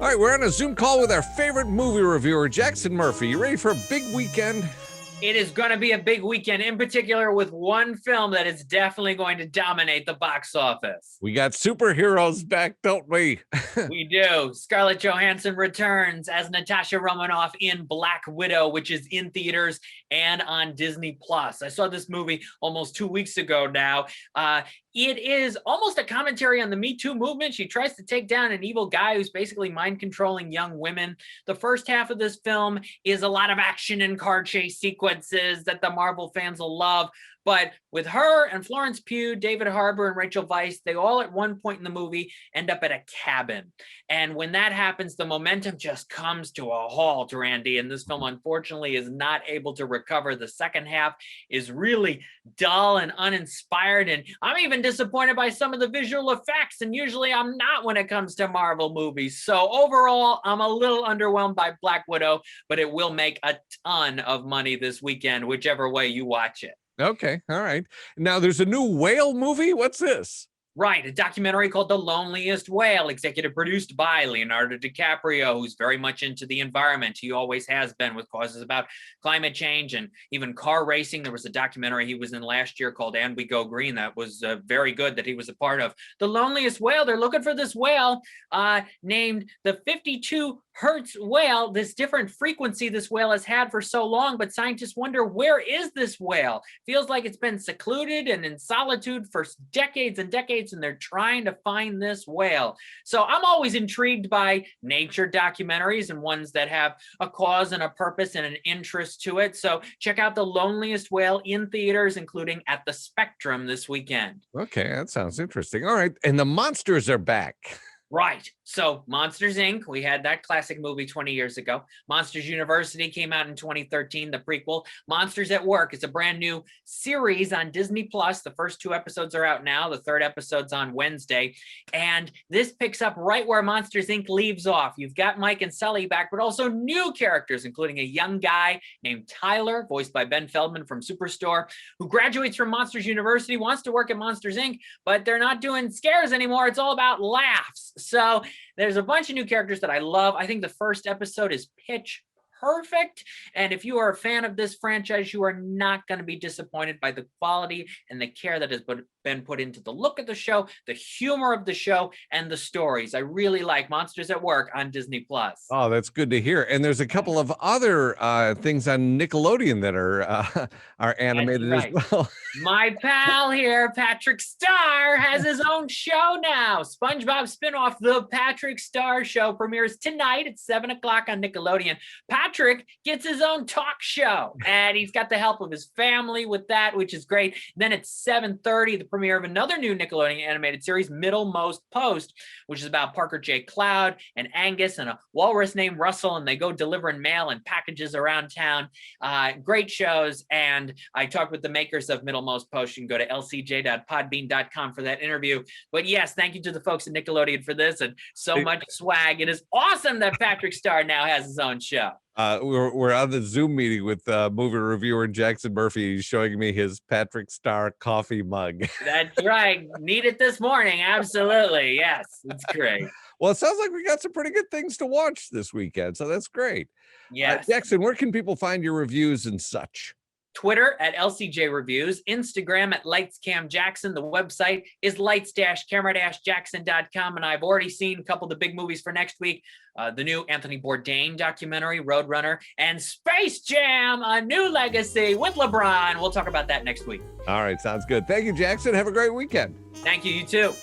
All right, we're on a Zoom call with our favorite movie reviewer, Jackson Murphy. You ready for a big weekend? It is going to be a big weekend, in particular with one film that is definitely going to dominate the box office. We got superheroes back, don't we? We do. Scarlett Johansson returns as Natasha Romanoff in Black Widow, which is in theaters and on Disney+. I saw this movie almost 2 weeks ago now. It is almost a commentary on the Me Too movement. She tries to take down an evil guy who's basically mind-controlling young women. The first half of this film is a lot of action and car chase sequences that the Marvel fans will love. But with her and Florence Pugh, David Harbour, and Rachel Weisz, they all at one point in the movie end up at a cabin. And when that happens, the momentum just comes to a halt, Randy. And this film, unfortunately, is not able to recover. The second half is really dull and uninspired. And I'm even disappointed by some of the visual effects. And usually I'm not when it comes to Marvel movies. So overall, I'm a little underwhelmed by Black Widow, but it will make a ton of money this weekend, whichever way you watch it. Okay, all right. Now there's a new whale movie. What's this? Right, a documentary called The Loneliest Whale, executive produced by Leonardo DiCaprio, who's very much into the environment. He always has been, with causes about climate change and even car racing. There was a documentary he was in last year called And We Go Green that was very good that he was a part of. The Loneliest Whale, they're looking for this whale named the 52 Hertz whale, this different frequency this whale has had for so long, but scientists wonder, where is this whale? Feels like it's been secluded and in solitude for decades and decades, and they're trying to find this whale. So I'm always intrigued by nature documentaries and ones that have a cause and a purpose and an interest to it. So check out The Loneliest Whale in theaters, including at the Spectrum this weekend. Okay, that sounds interesting. All right, and the monsters are back. Right. So Monsters, Inc., we had that classic movie 20 years ago. Monsters University came out in 2013, the prequel. Monsters at Work is a brand new series on Disney+. The first 2 episodes are out now. The 3rd episode's on Wednesday. And this picks up right where Monsters, Inc. leaves off. You've got Mike and Sully back, but also new characters, including a young guy named Tyler, voiced by Ben Feldman from Superstore, who graduates from Monsters University, wants to work at Monsters, Inc., but they're not doing scares anymore. It's all about laughs. So there's a bunch of new characters that I love. I think the first episode is pitch perfect. And if you are a fan of this franchise, you are not going to be disappointed by the quality and the care that has been put into the look of the show, the humor of the show, and the stories. I really like Monsters at Work on Disney+. Oh, that's good to hear. And there's a couple of other things on Nickelodeon that are animated as well. My pal here, Patrick Star, has his own show now. SpongeBob spinoff, The Patrick Star Show, premieres tonight at 7 o'clock on Nickelodeon. Patrick gets his own talk show, and he's got the help of his family with that, which is great. Then at 7:30, the premiere of another new Nickelodeon animated series, Middlemost Post, which is about Parker J. Cloud and Angus and a walrus named Russell, and they go delivering mail and packages around town. Great shows, and I talked with the makers of Middlemost Post. You can go to lcj.podbean.com for that interview. But yes, thank you to the folks at Nickelodeon for this, and so much swag. It is awesome that Patrick Star now has his own show. We're on the Zoom meeting with movie reviewer Jackson Murphy. He's showing me his Patrick Star coffee mug. That's right. Need it this morning. Absolutely. Yes, it's great. Well, it sounds like we got some pretty good things to watch this weekend, so that's great. Yes. Jackson, where can people find your reviews and such? Twitter at LCJ Reviews, Instagram at LightsCamJackson. The website is lights-camera-jackson.com. And I've already seen a couple of the big movies for next week. The new Anthony Bourdain documentary, Roadrunner, and Space Jam, A New Legacy with LeBron. We'll talk about that next week. All right, sounds good. Thank you, Jackson. Have a great weekend. Thank you. You too.